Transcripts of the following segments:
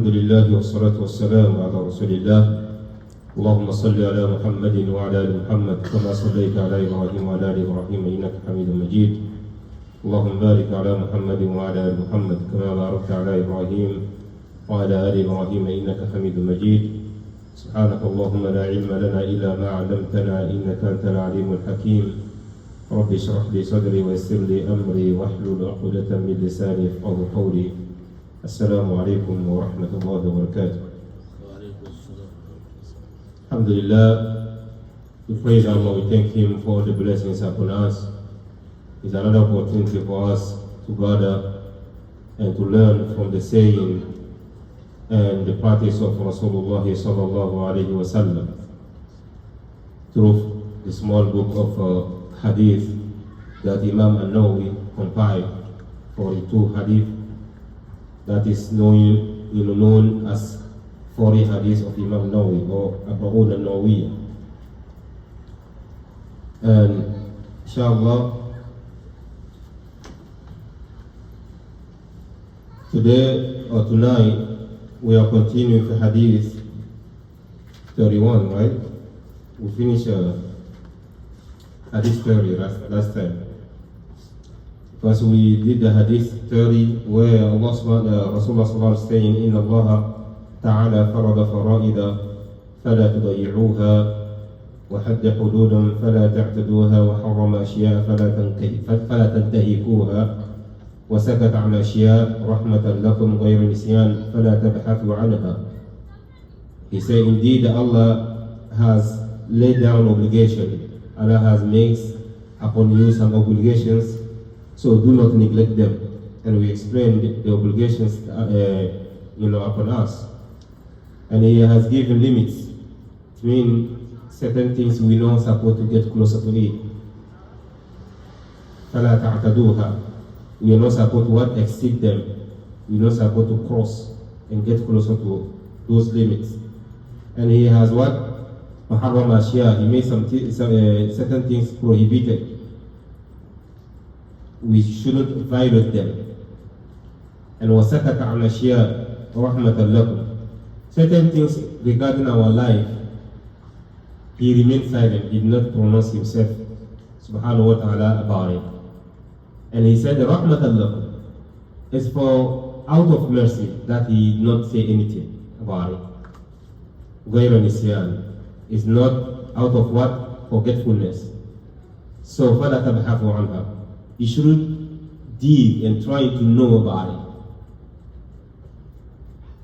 الحمد لله والصلاة والسلام على رسول الله. اللهم صل على محمد وعلى آل محمد كما صليت على إبراهيم وعلى آل إبراهيم إنك حميد مجيد. اللهم بارك على محمد وعلى آل محمد كما باركت على إبراهيم وعلى آل إبراهيم إنك حميد مجيد. سبحانك اللهم لا علم لنا إلا ما علمتنا إنك أنت العليم الحكيم. رب اشرح لي صدري ويسر لي أمري واحلل عقدة من لساني يفقهوا قولي. السلام عليكم ورحمة الله وبركاته. Alhamdulillah, we praise Allah, we thank Him for all the blessings upon us. It's another opportunity for us to gather and to learn from the saying and the practice of Rasulullah sallallahu alayhi wa sallam through the small book of Hadith that Imam Nawawee compiled, 42 Hadith, that is known as 40 Hadith of Imam Nawawee or Arba'un al-Nawawiyya. And inshallah, today or tonight we are continuing the Hadith 31, right? We finished Hadith 30 last time. Because we did the Hadith 30 where Rasulullah sallallahu is saying, Inna Allah ta'ala farada fara'ida fala tudayi'uha wa hadda hududan fala ta'taduha wa harrama ashiya fala tantahikuha wa sakat an ashiya rahmatan lakum ghayra nisyan fala tabhathu anha. He said, indeed Allah has laid down obligation. Allah has made upon you some obligations, so do not neglect them. And we explained the obligations upon us. And He has given limits. It means certain things we know supposed to get closer to it. فَلَا تَعْتَدُوهَا. We are not supposed to exceed them. We are not supposed to cross and get closer to those limits. And He has وَحَرَّمَ أَشْيَاء. He made some certain things prohibited. We shouldn't violate them. And وَسَكَتَ عَنْ أَشْيَاء رَحْمَةً لَكُمْ. Certain things regarding our life, He remained silent, did not pronounce Himself subhanahu wa ta'ala about it. And He said, رَحْمَةً لَكُمْ is for out of mercy that He did not say anything about it. غَيْرَ نِسْيَانٍ is not out of what? Forgetfulness. So فَلَا تَبْحَثُوا عَنْهَا. You should dig and try to know about it.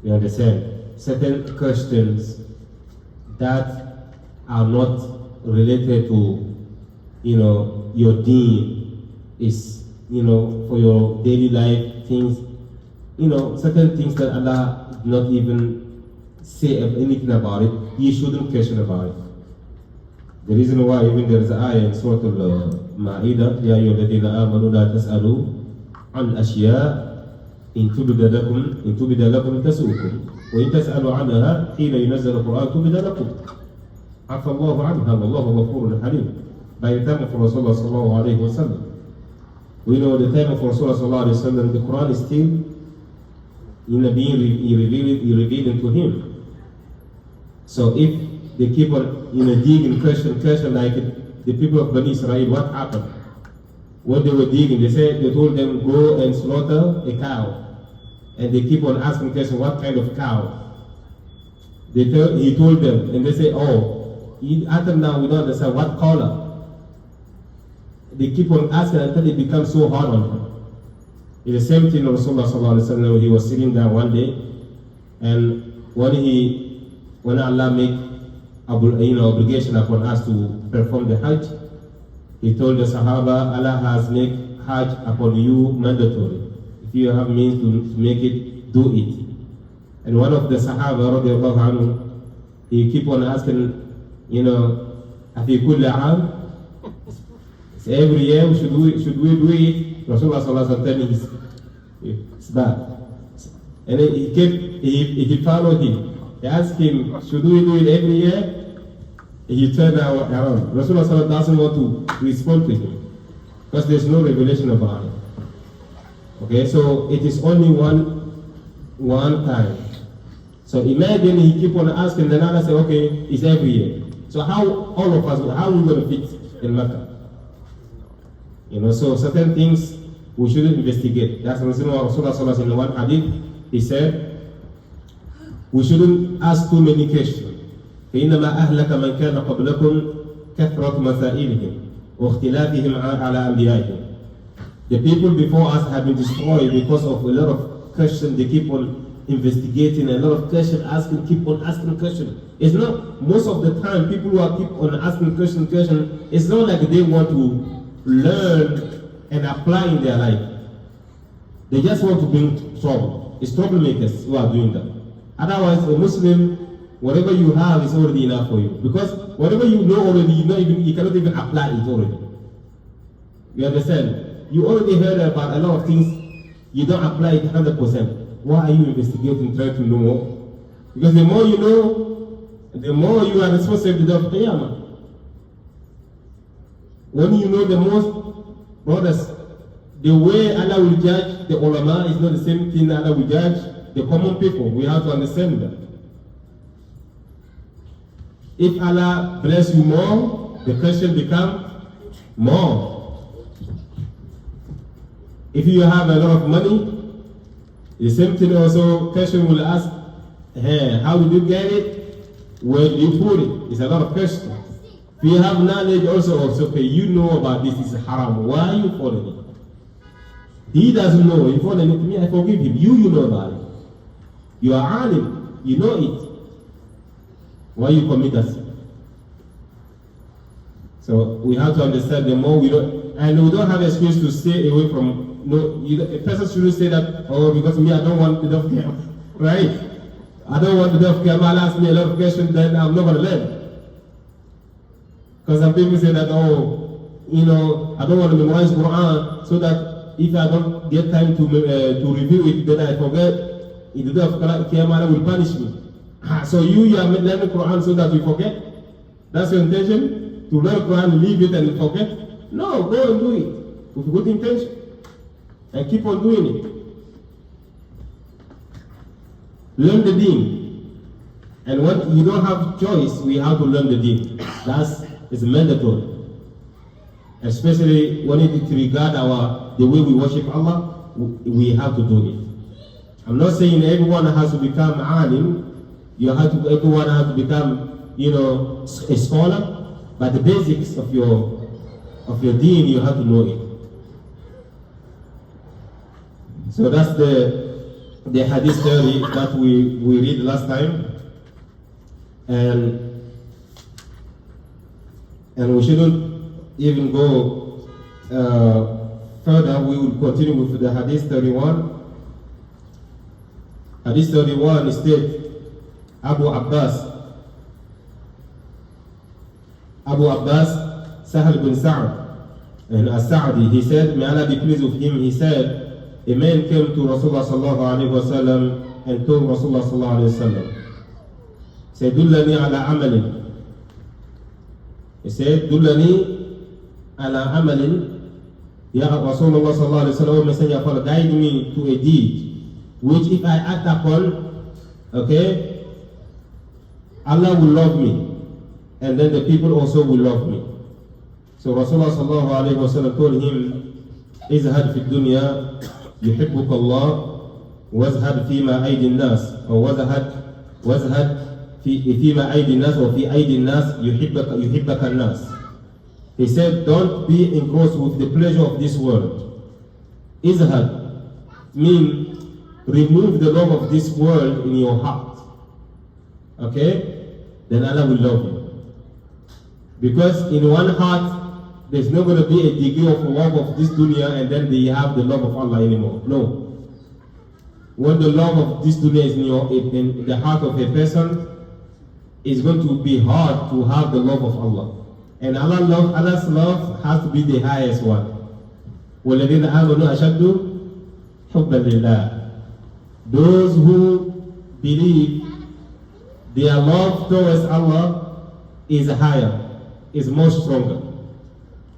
You understand? Certain questions that are not related to, your deen is, for your daily life things, certain things that Allah did not even say anything about it, you shouldn't question about it. The reason why even there is an ayah in Surah Al-Ma'idah, Ya ayyuhalladhina amanu la tas'alu an ashya in tubida lakum tasu'ukum wa in tas'alu anha hina yunazzalu al-Qur'an tubida lakum afa Allahu anha wallahu ghafurun halim. By the time of Rasulullah sallallahu alayhi wa sallam, we know the time of Rasulullah sallallahu alayhi wa sallam, the Quran is still being revealed to him. So if they keep on digging question like the people of Bani Israel, what happened? When they were digging, they told them go and slaughter a cow. And they keep on asking question, what kind of cow? He told them, and they say, until now we don't understand what color. They keep on asking until it becomes so hard on him. It's the same thing Rasulullah sallallahu alaihi wasallam. He was sitting down one day, and when Allah make obligation upon us to perform the Hajj, He told the Sahaba, Allah has made Hajj upon you mandatory. If you have means to make it, do it. And one of the Sahaba radiallahu anhu, he keep on asking, Afi kulli aam? Every year should we do it? Rasulullah sallallahu alaihi wasallam told me it's bad. And then he followed him. They asked him, should we do it every year? He turned around. Rasulullah doesn't want to respond to him because there's no revelation about it. Okay, so it is only one time So imagine he keep on asking, then Allah say, okay, it's every year. So how all of us, how are we going to fit in Mecca? So certain things we shouldn't investigate. That's the reason why Rasulullah in the one hadith, he said, we shouldn't ask too many questions. فإنما أهلك من كان قبلكم كثرة مسائلهم واختلافهم على أنبيائهم. The people before us have been destroyed because of a lot of questions. They keep on investigating, a lot of questions, keep on asking questions. It's not, most of the time, people who are keep on asking questions, it's not like they want to learn and apply in their life. They just want to bring trouble. It's troublemakers who are doing that. Otherwise, a Muslim, whatever you have is already enough for you. Because whatever you know already, you cannot even apply it already. You understand? You already heard about a lot of things, you don't apply it 100%. Why are you investigating, trying to know more? Because the more you know, the more you are responsible of Qiyamah. When you know the most, brothers, the way Allah will judge the ulama is not the same thing Allah will judge the common people. We have to understand that. If Allah bless you more, the question becomes more. If you have a lot of money, the same thing also, question will ask, hey, how did you get it? Where did you put it? It's a lot of questions. If you have knowledge also, okay, you know about this is haram. Why are you following it? He doesn't know. You follow it to me, I forgive him. You know about it. You are alim. You know it. Why you commit us? So we have to understand the more we don't, and we don't have excuse to stay away from. No, a person shouldn't say that. Oh, because me, I don't want the deaf care, right? I don't want the deaf care. Allah ask me a lot of questions, then I'm not going to learn. Because some people say that, oh, I don't want to memorize Quran, so that if I don't get time to review it, then I forget. In the day of Qiyamah, will punish me. So you are learning Quran so that you forget? That's your intention? To learn Quran, leave it and forget? No, go and do it with good intention. And keep on doing it. Learn the deen. And when you don't have choice, we have to learn the deen. It's mandatory. Especially when it regards the way we worship Allah, we have to do it. I'm not saying everyone has to become alim. Everyone has to become, a scholar. But the basics of your deen, you have to know it. So that's the hadith story that we read last time, and we shouldn't even go further. We will continue with the hadith 31. Hadith 31 states Abu Abbas Sahal bin Sa'd and As-Sa'di, he said, may Allah be pleased with him, he said, a man came to Rasulullah sallallahu alaihi wasallam and told Rasulullah sallallahu alaihi wasallam, said, Dullani ala amalin. He said, Dullani ala amalin. Ya Rasulullah sallallahu alaihi wasallam, Messenger of Allah, guide me to a deed, which if I act upon, okay, Allah will love me, and then the people also will love me. So Rasulullah sallallahu alaihi wasallam told him, Izhad fi dunya يحبك الله وازهد فيما أيدي الناس أو وازهد فيما أيدي الناس وفي أيدي الناس يحبك الناس. He said, don't be engrossed with the pleasure of this world. Izhad means remove the love of this world in your heart. Okay? Then Allah will love you. Because in one heart there's not going to be a degree of love of this dunya and then they have the love of Allah anymore. No. When the love of this dunya is in the heart of a person, it's going to be hard to have the love of Allah. And Allah's love has to be the highest one. وَالَّذِينَ آمَنُوا أَشَدُّ حُبًّا لِلَّهِ. Those who believe, their love towards Allah is higher, is more stronger.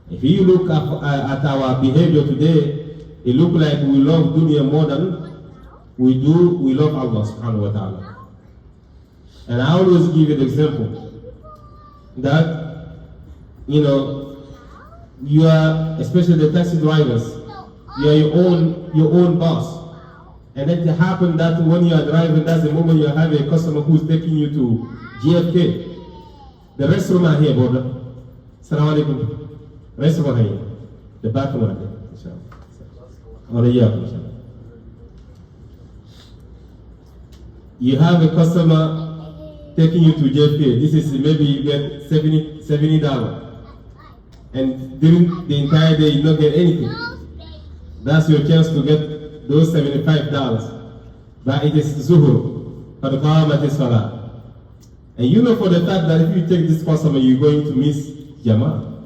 If you look at our behavior today, it looks like we love dunya more than we love Allah subhanahu wa ta'ala. And I always give you the example that, you know, you are, especially the taxi drivers, you are your own boss. And it happens that when you are driving, that's the moment you have a customer who's taking you to GFK. The restroom are here, brother. Assalamu alaikum. Restroom are here. The bathroom are here. Inshallah. You have a customer taking you to JFK. This is maybe you get $70. And during the entire day you don't get anything. That's your chance to get those $75. But it is zuhur. For the qamat is salah. And you know for the fact that if you take this customer, you're going to miss Jama'ah.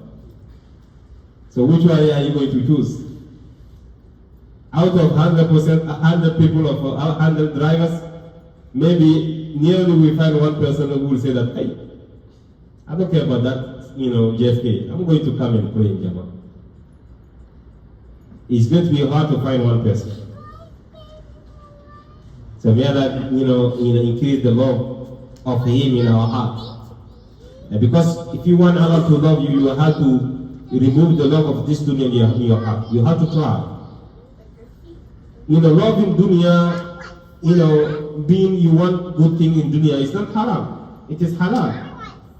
So which one are you going to choose? Out of 100%, 100 people of 100 drivers, maybe nearly we find one person who will say that, hey, I don't care about that, you know, JFK. I'm going to come and pray in Jama'ah. It's going to be hard to find one person. So we are like, you know, increase the love of Him in our heart. And because if you want Allah to love you, you have to remove the love of this dunya in your heart. You have to try. You know, loving dunya, you know, being you want good thing in dunya is not haram. It is halal.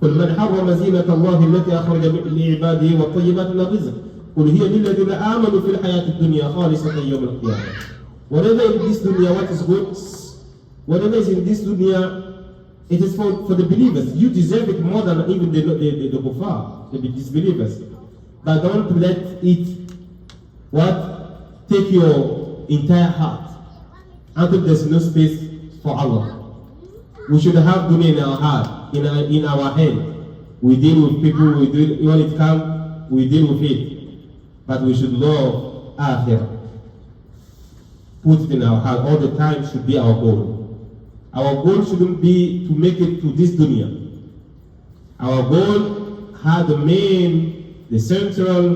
قل من حرم زينة الله التي أخرج لعباده والطيبات من الرزق قل هي للذين آمنوا في الحياة الدنيا خالصة يوم القيامة. Whatever in this dunya, what is good, whatever is in this dunya, it is for the believers. You deserve it more than even the kuffar, the disbelievers. But don't let it, what, take your entire heart until there's no space for Allah. We should have dunya in our heart, in our hand. We deal with people, when it comes, we deal with it. But we should love akhirah. Put it in our heart all the time should be our goal. Our goal shouldn't be to make it to this dunya. Our goal, the central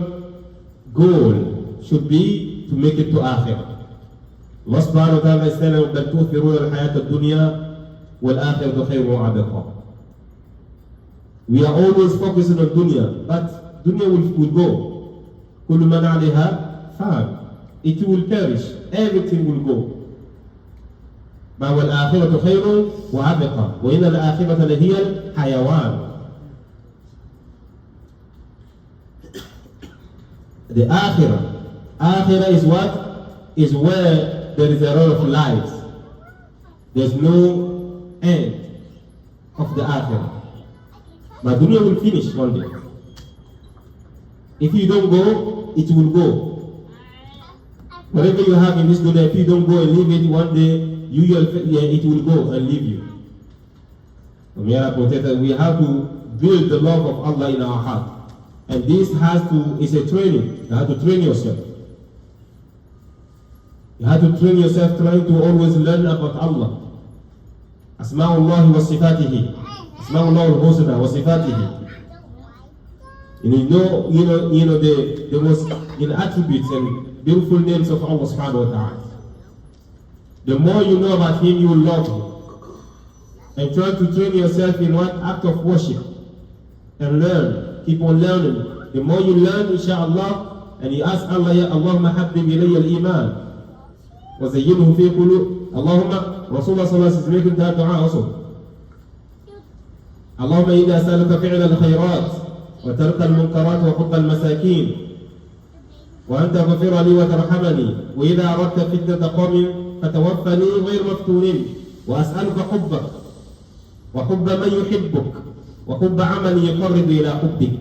goal should be to make it to akhirah. Allah subhanahu wa ta'ala is telling us that تؤثرون الحياة الدنيا والآخرة خير وأبقى. We are always focusing on dunya, but dunya will go. كل من عليها فان. It will perish. Everything will go. but والآخرة خير وأبقى وإن الآخرة لهي الحيوان. The akhirah is what? Is where there is a lot of lives. There's no end of the akhirah. But dunya will finish one day. If you don't go, it will go. Whatever you have in this dunya, if you don't go and leave it, one day it will go and leave you. We have to build the love of Allah in our heart. And this is a training. You have to train yourself. You have to train yourself trying to always learn about Allah. Asma'ullah wa sifatihi. Asma'ullah al-husna wa sifatihi. You know the most attributes and beautiful names of Allah subhanahu wa ta'ala. The more you know about Him, you will love Him. And try to train yourself in what act of worship. And learn. Keep on learning. The more you learn, inshallah, and you ask Allah, Ya Allahumma habbib ilayya al-iman. Wa zayyinhu fi qulub. Allahumma, Rasulullah sallallahu alayhi wa sallam is making that dua also. Allahumma inna as'aluka fi'la al-khayrat. وترك المنكرات وحب المساكين وأن تغفر لي وترحمني وإذا أردت فتنة قوم فتوفني غير مفتونين وأسألك حبك وحب من يحبك وحب عمل يقرب إلى حبك.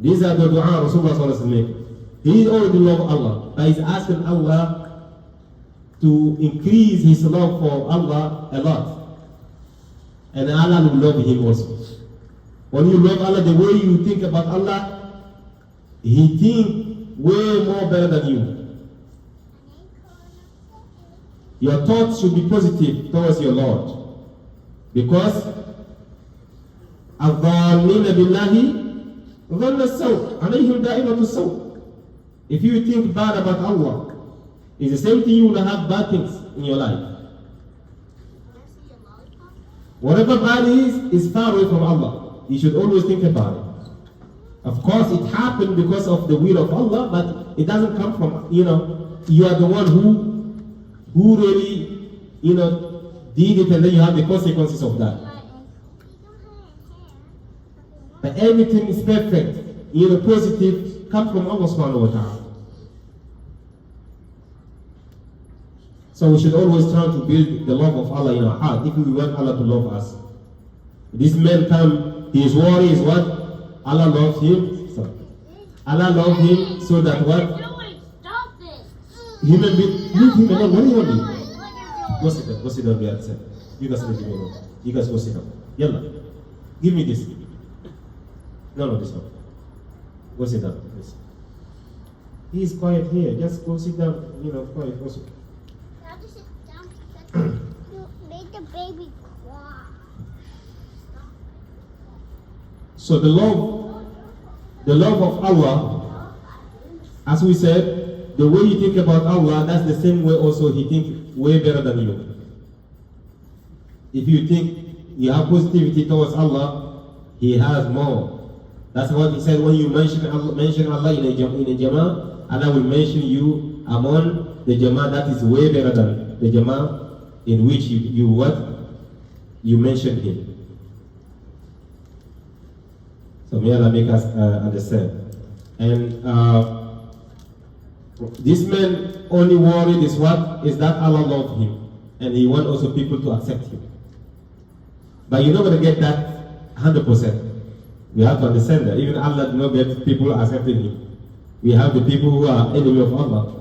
These are the dua Rasulullah sallallahu alaihi wasallam. He already loves Allah, but he's asking Allah to increase his love for Allah a lot, and Allah will love him also. When you love Allah, the way you think about Allah, He thinks way more better than you. Your thoughts should be positive towards your Lord. Because الظالمين بالله ظن السوء عليهم دائمة السوء. If you think bad about Allah, it's the same thing you will have bad things in your life. Whatever bad is far away from Allah. You should always think about it. Of course, it happened because of the will of Allah, but it doesn't come from, you are the one who really, did it, and then you have the consequences of that. But everything is perfect, positive, comes from Allah subhanahu wa ta'ala. So we should always try to build the love of Allah in our heart if we want Allah to love us. This man his worry is what? Allah loves him. So Allah loves him so that what? Human being, leave him alone. What do you want to do? Go sit down. Go sit down there. You guys leave him alone. You guys go sit down. Yalla. Give me this. No, this one. Go sit down. Please. He's quiet here. Just go sit down. Quiet. Go sit down. You made the baby cry. So the love of Allah, as we said, the way you think about Allah, that's the same way also He thinks way better than you. If you think you have positivity towards Allah, He has more. That's what He said when you mention Allah in a Jama'ah, Allah will mention you among the Jama'ah that is way better than the Jama'ah in which you mention Him. So may Allah make us understand. And this man only worried is that Allah loved him, and he wants also people to accept him. But you're not going to get that 100%. We have to understand that even Allah does not get people accepting him. We have the people who are enemy of Allah.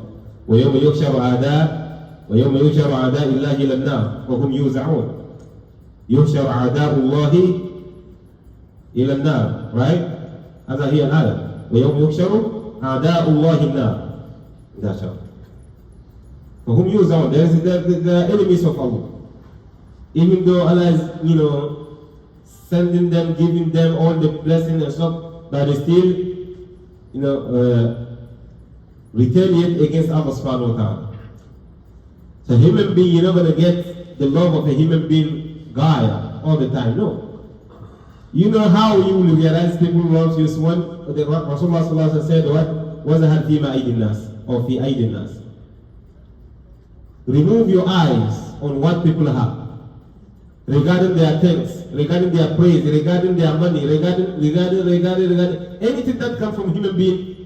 وَيَوْمَ يُحْشَرُ أَعْدَاءِ اللَّهِ إِلَى النَّارِ وَهُمْ يُوزَعُونَ يُحْشَرُ أَعْدَاءُ اللَّهِ إلى النار, right? هذا هي الآية. ويوم يحشر أعداء الله النار. That's all. فهم يوزعون. They're enemies of Allah. Even though Allah is, sending them, giving them all the blessings and stuff, but they still, retaliate against Allah subhanahu wa ta'ala. So human being, you're not going to get the love of a human being guy all the time. No. You know how you will realize people love you when the Rasulullah said what? وَزَهَدْ فِي مَا أَيْدِ النَّاسِ or فِي أَيْدِ النَّاسِ. Remove your eyes on what people have. Regarding their thanks, regarding their praise, regarding their money, regarding anything that comes from human being,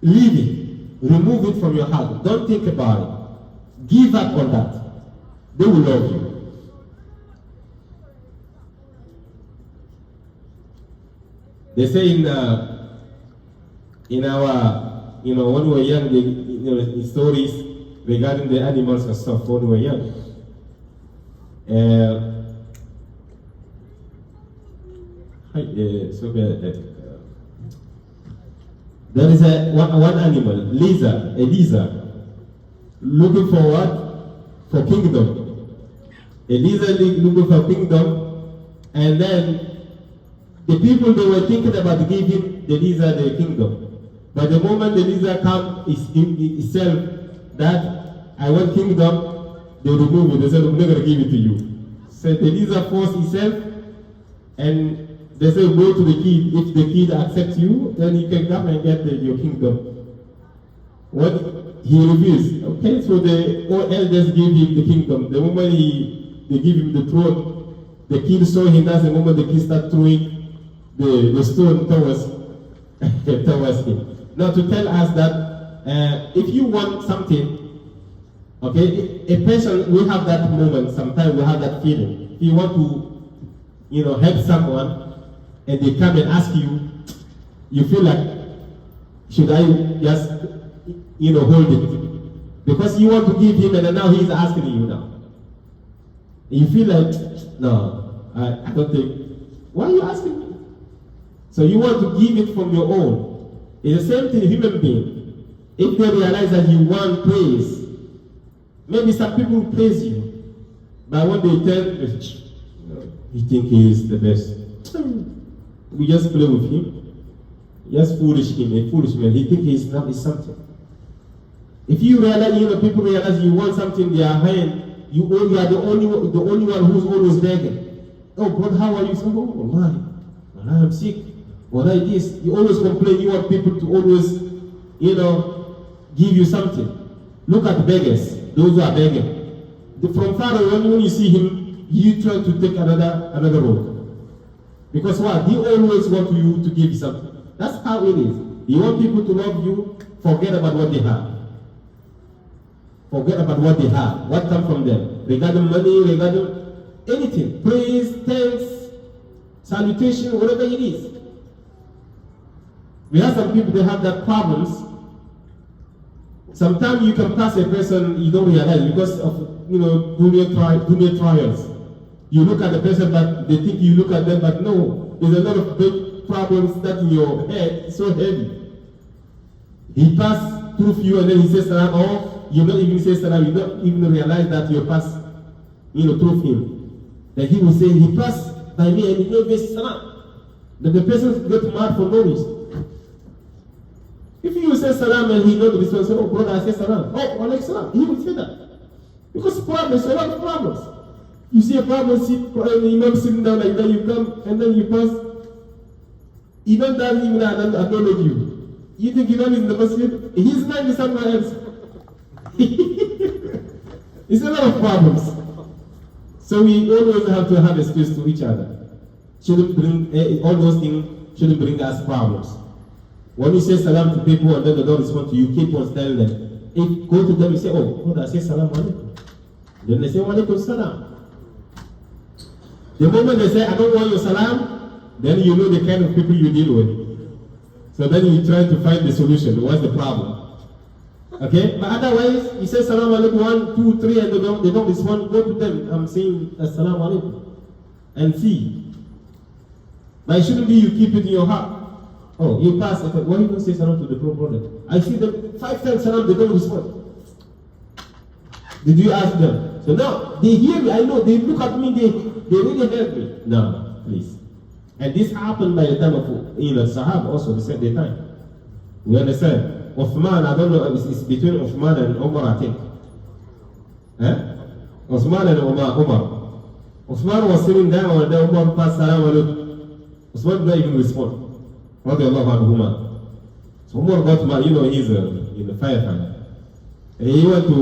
leave it. Remove it from your heart. Don't think about it. Give up on that. They will love you. They say in our, when we were young, the stories regarding the animals and stuff when we were young. There is one animal, a lizard, looking for what? For kingdom. A lizard looking for kingdom, and then the people, they were thinking about giving the lizard the kingdom. But the moment the lizard comes itself that I want kingdom, they remove it. They said, I'm not going to give it to you. So the lizard forced itself, and they say, go to the kid. If the kid accepts you, then you can come and get your kingdom. What? He refused. Okay, so the elders gave him the kingdom. The moment they give him the throne, the kid saw him. That's the moment the kid started throwing the stone towards him. Now to tell us that if you want something, okay, a person will have that moment, sometimes we have that feeling. If you want to, help someone and they come and ask you, you feel like, should I just, hold it? Because you want to give him and now he's asking you now. You feel like, no, I don't think, why are you asking me? So you want to give it from your own. It's the same thing human being. If they realize that you want praise, maybe some people praise you, but when they tell he think he is the best, we just play with him, just foolish him, a foolish man. He think he is not is something. If you realize, people realize you want something in their hand, you are the only one who's always begging. oh, brother, how are you? So, oh, wallahi, I'm sick. Wallahi, this. You always complain. You want people to always, give you something. Look at beggars, those who are begging. From far away, when you see him, you try to take another road. Because what? He always wants you to give something. That's how it is. You want people to love you, forget about what they have. Forget about what they have, what comes from them. Regarding money, regarding anything. Praise, thanks, salutation, whatever it is. We have some people that have that problems. Sometimes you can pass a person, you don't realize because of dunya trials. You look at the person, but they think you look at them, but no, there's a lot of big problems that in your head is so heavy. He passed through you and then he says salam, or you don't even say salam, you don't even realize that you passed, through him. Then he will say, he passed by me and he gave me salam. Then the person gets mad for no reason. If you say salam and he knows this one, say, oh brother, I say salam. Oh, alaikum salam. He will say that. Because problems, a lot of problems. You see a problem, the Imam sitting down like that, you come and then you pass. Imam doesn't even acknowledge you. You think Imam is in the masjid? His mind is somewhere else. It's a lot of problems. So we always have to have a space to each other. All those things shouldn't bring us problems. When you say salam to people and then they don't respond to you, keep on telling them. If go to them and say, oh, brother, I say salam alaikum. Then they say, wa alaikum salam. The moment they say, I don't want your salam, then you know the kind of people you deal with. So then you try to find the solution. What's the problem? Okay? But otherwise, you say salam alaikum 1, 2, 3, and they don't respond, go to them. I'm saying assalamu alaikum. And see. But it shouldn't be you keep it in your heart. Oh, you pass. Why you don't say salam to the brother? I see them 5 times salam, they don't respond. Did you ask them? So now, they hear me, I know, they look at me, they really help me. No, please. And this happened by the time of, Sahaba also, the same time. We understand? Uthman, I don't know, it's between Uthman and Umar, I think. Uthman and Umar. Uthman was sitting down and then Umar passed salam alaikum. Uthman did not even respond. Radiallahu anhuma. So Umar got mad, he's a firefighter. And he went to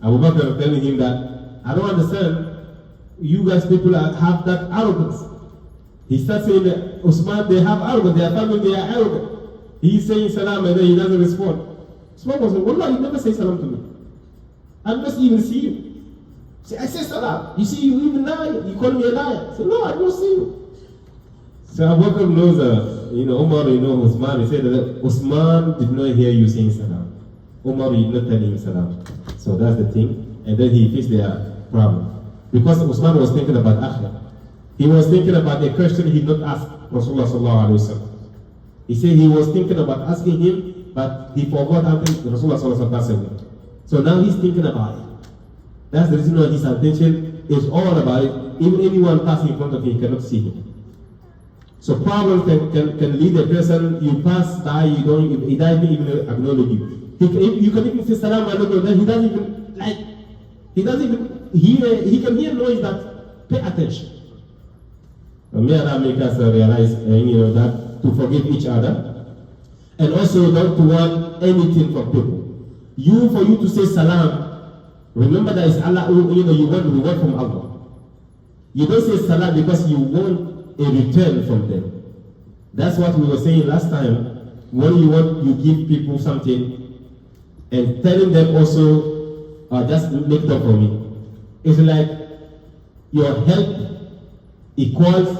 Abu Bakr telling him that, I don't understand, you guys people have that arrogance. He starts saying that Usman, they have arrogance, their family, they are arrogant. He's saying salam and then he doesn't respond. Usman was like, wallah, you never say salam to me. I must even see you. Say, I say salam. You see, you even lie. You call me a liar. Say, no, I don't see you. So Abu Bakr knows, Umar, Usman. He said that Usman did not hear you saying salam. Umar did not tell him salam. So that's the thing. And then he faced their problem. Because Usman was thinking about Akhira. He was thinking about a question he did not ask Rasulullah sallallahu alaihi wasallam. He said he was thinking about asking him, but he forgot until Rasulullah sallallahu alaihi wasallam. So now he's thinking about it. That's the reason why his attention is all about it. Even anyone passing in front of him, he cannot see him. So problems can lead a person, you pass by, he doesn't even acknowledge you. You can even say salam alaikum, then he doesn't even hear, he can hear noise, but pay attention. May Allah make us realize, that to forgive each other, and also not to want anything from people. For you to say salam, remember that it's Allah, you want reward from Allah. You don't say salam because you want a return from them. That's what we were saying last time. When you give people something, and telling them also, just make it up for me. It's like your help equals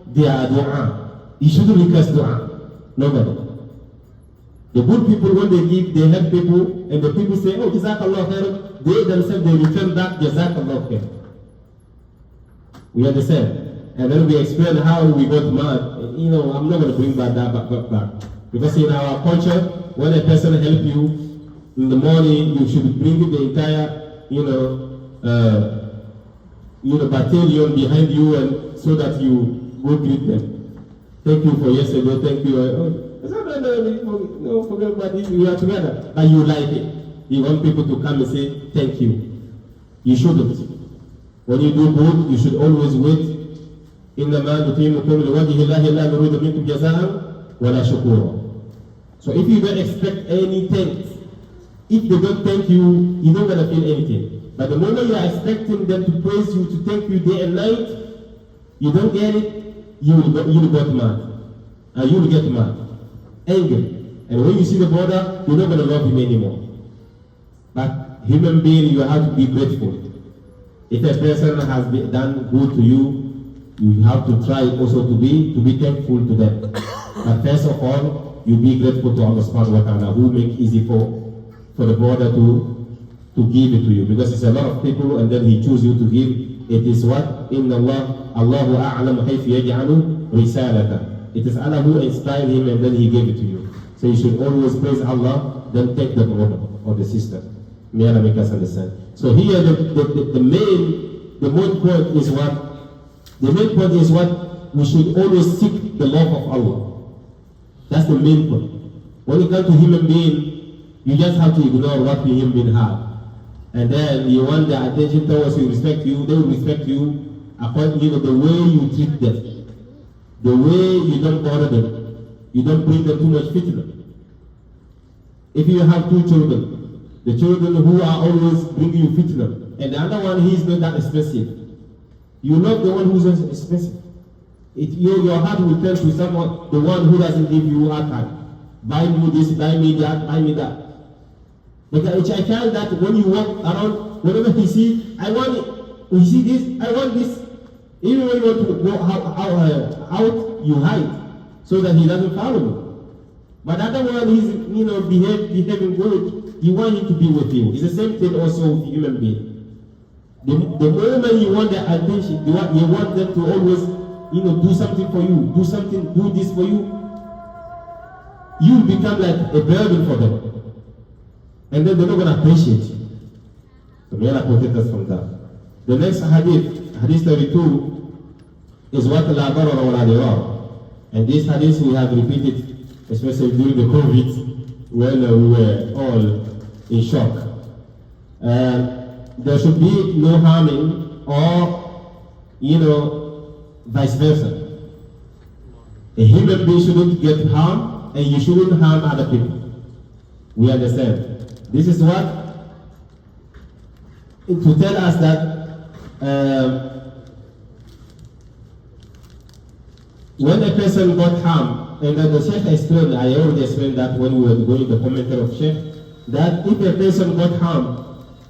their dua. You shouldn't request dua. Nobody. The good people, when they give, they help people, and the people say, oh, Jazakallah Khair, they themselves, they return back, Jazakallah Khair. We understand? And then we explain how we got mad. I'm not going to bring that back. Because in our culture, when a person helps you, in the morning, you should bring the entire, battalion behind you, and so that you go greet them. Thank you for yesterday. Thank you. No, forget about it. We are together, but you like it. You want people to come and say thank you. You shouldn't. When you do good, you should always wait. إِنَّمَا نُطِيمُكُمْ لِوَجْهِ اللَّهِ لَا نُرِيدُ مِنكُمْ جَزَاءً وَلَا شُكُورًا. So if you don't expect any thanks, if they don't thank you, you're not going to feel anything. But the moment you are expecting them to praise you, to thank you day and night, you don't get it, you will get mad. You will get mad. Anger. And when you see the brother, you're not going to love him anymore. But human being, you have to be grateful. If a person has done good to you, you have to try also to be thankful to them. But first of all, you be grateful to Allah subhanahu wa ta'ala who make easy for the brother to give it to you. Because it's a lot of people and then he choose you to give. It is what? Inna Allahu a'lamu haythu yaj'alu risalata. It is Allah who inspired him and then he gave it to you. So you should always praise Allah, then take the brother or the sister. May Allah make us understand. So here the main point is what? The main point is what? We should always seek the love of Allah. That's the main point. When it comes to human being, you just have to ignore what the human being have. And then you want their attention towards you, respect you, they will respect you according to the way you treat them. The way you don't bother them. You don't bring them too much fitna. If you have two children, the children who are always bringing you fitna, and the other one, he is not that expensive. You love the one who's expensive. Your heart will turn to someone, the one who doesn't give you hard time. Buy me this, buy me that, buy me that. Because I find that when you walk around, whenever he see, I want it. You see this, I want this. Even when you want to go out, you hide so that he doesn't follow you. But the other one, he's behaving good. You want him to be with you. It's the same thing also with human being. The moment you want their attention, you want them to always, do something for you, do this for you, you become like a burden for them. And then they're not going to appreciate you. So may Allah protect us from that. The next hadith, hadith 32, is what la darara wa la dirar. And this hadith we have repeated, especially during the COVID, when we were all in shock. There should be no harming or, vice versa. A human being shouldn't get harmed and you shouldn't harm other people. We understand. This is what? To tell us that when a person got harmed, and the Sheikh explained, I already explained that when we were going the commentary of Sheikh, that if a person got harmed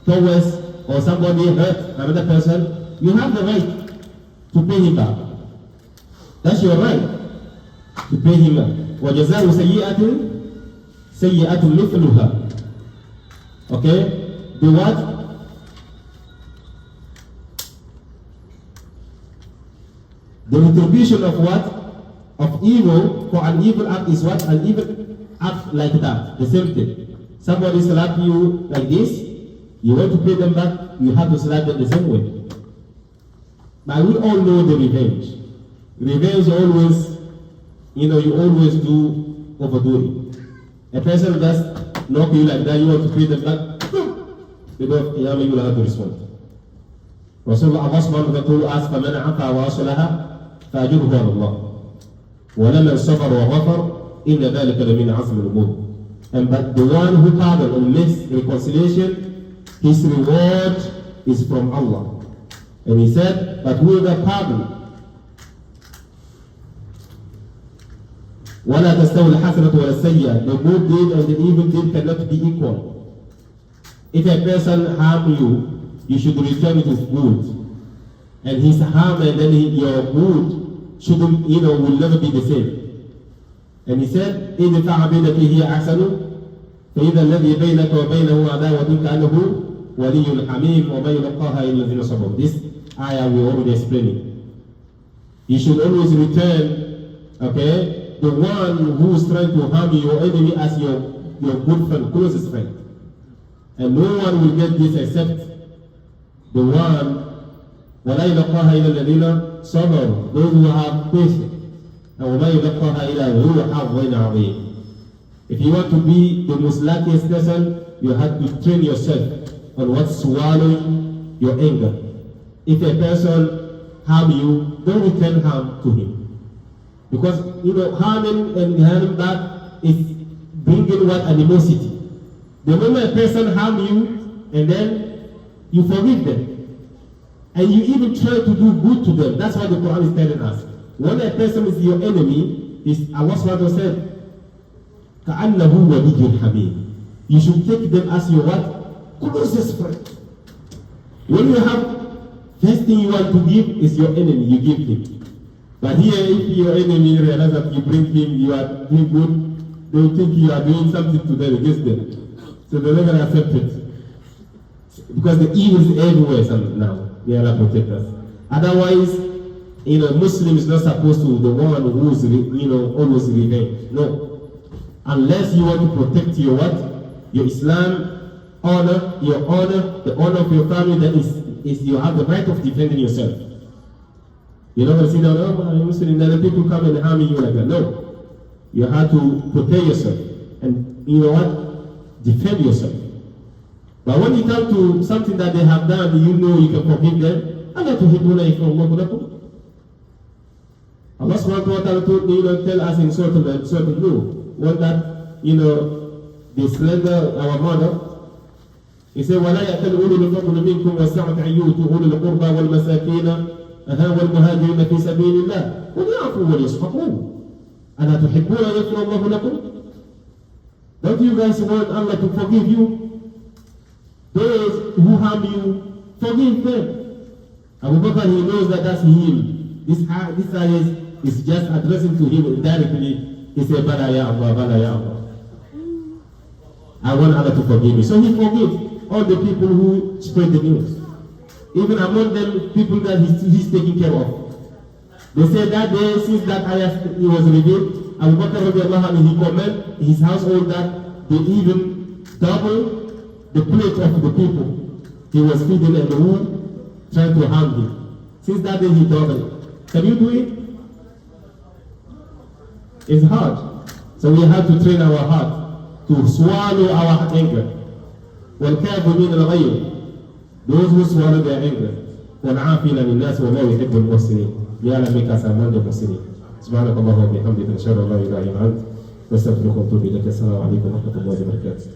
towards or somebody hurt another person, you have the right to pay him back. That's your right to pay him back. وَجَزَاءُ سَيِّئَةٍ سَيِّئَةٌ مِثْلُهَا. Okay? The what? The retribution of what? Of evil for an evil act is what? An evil act like that. The same thing. Somebody slap you like this, you want to pay them back, you have to slap them the same way. But we all know the revenge. Revenge always, you always overdo it. A person just knock you like that, you want to pay them back, because you will have to respond. Rasulullah subhanahu wa ta'ala asked, فَمَنْ عَفَى وَأَصْلَحَ فَأَجْرُهُ عَلَى اللَّهِ وَلَمَنْ صَبَرَ وَغَفَرَ إِنَّ ذَلِكَ لَمِنْ عَزْمِ الْأُمُورِ. But the one who pardons and makes reconciliation, his reward is from Allah. And he said, but whoever pardon, وَلَا تَسْتَوِ الْحَسَنَةُ وَلَا السَّيِّئَةُ. The good deed and the evil deed cannot be equal. If a person harm you, you should return it with good. And his harm and then your good shouldn't, will never be the same. And he said, إِذْفَعَ بِالَّتِي هِيَ أَحْسَنُ فَإِذَا الَّذِي بَيْنَكَ وَبَيْنَهُ عَدَاوَةٌ كَأَنَّهُ وَلِيٌّ حَمِيمٌ وَمَا يُلَقَّاهَا إِلَّا الَّذِينَ صَبَرُوا. This ayah we already explained. You should always return, the one who is trying to harm your enemy as your good friend, closest friend. And no one will get this except the one, وَلَا يُلَقَّاهَا إِلَّا الَّذِينَ صَبَرُوا, those who have patience. And وَمَا يُلَقَّاهَا إِلَّا ذُو حَظٍّ عَظِيمٍ. If you want to be the most luckiest person, you have to train yourself on what's swallowing your anger. if a person harm you, don't return harm to him. Because, harming and harming back is bringing what? Animosity. The moment a person harm you, and then you forgive them, and you even try to do good to them. That's what the Quran is telling us. When a person is your enemy, Allah subhanahu wa ta'ala said, كَأَنَّهُ وَلِيٌّ حَمِيمٌ. You should take them as your what? Closest friend. When you have, first thing you want to give is your enemy, you give him. But here, if your enemy realizes that you bring him, you are doing good, they will think you are doing something to them against them. So they're not going to accept it. Because the evil is everywhere now. May Allah protect us. Otherwise, Muslim is not supposed to be the one who's, always revenge. No. Unless you want to protect your what? Your Islam, honor, your honor, the honor of your family, that is you have the right of defending yourself. You're not going to sit down, I'm Muslim, then the people come and harm you like that. No. You have to protect yourself. And you know what? Defend yourself. But when you come to something that they have done, you know you can forgive them. Allah subhanahu wa ta'ala tell us in certain Nur, when that, they slander our mother. He said, وَلَا يَأْتَلْ أُولُو الْفَضْلِ مِنْكُمْ وَالسَّعَةِ أَنْ يُؤْتُوا أُولِي الْقُرْبَى وَالْمَسَاكِينَ وَالْمُهَاجِرِينَ فِي سَبِيلِ اللَّهِ وَلْيَعْفُوا وَلْيَصْفَحُوا أَلَا تُحِبُّونَ أَنْ يَغْفِرَ اللَّهُ لَكُمْ? Don't you guys want Allah to forgive you? Those who harm you, forgive them. Abu Bakr, he knows that that's him. This ayah is just addressing to him directly. He said, Bala ya Allah, Bala ya Allah. I want Allah to forgive me. So he forgave all the people who spread the news. Even among them, people that he's taking care of. They said that day, since that ayah was revealed, Abu Bakr, he commanded his household that they even double the plate of the people he was feeding and who tried to harm him. Since that day, he doubled. Can you do it? It's hard. So we have to train our heart to swallow our anger. وَالْكَاظِمِينَ الْغَيْظَ. Those who swallow their anger. وَالْعَافِينَ لِلنَّاسِ وَاللَّهُ يُحِبُّ الْمُحْسِنِينَ. Ya Allah, make us among the Muslims. سبحانك اللهم وبحمدك نشهد أن لا إله إلا أنت نستغفرك ونتوب إليك. السلام عليكم ورحمة الله وبركاته.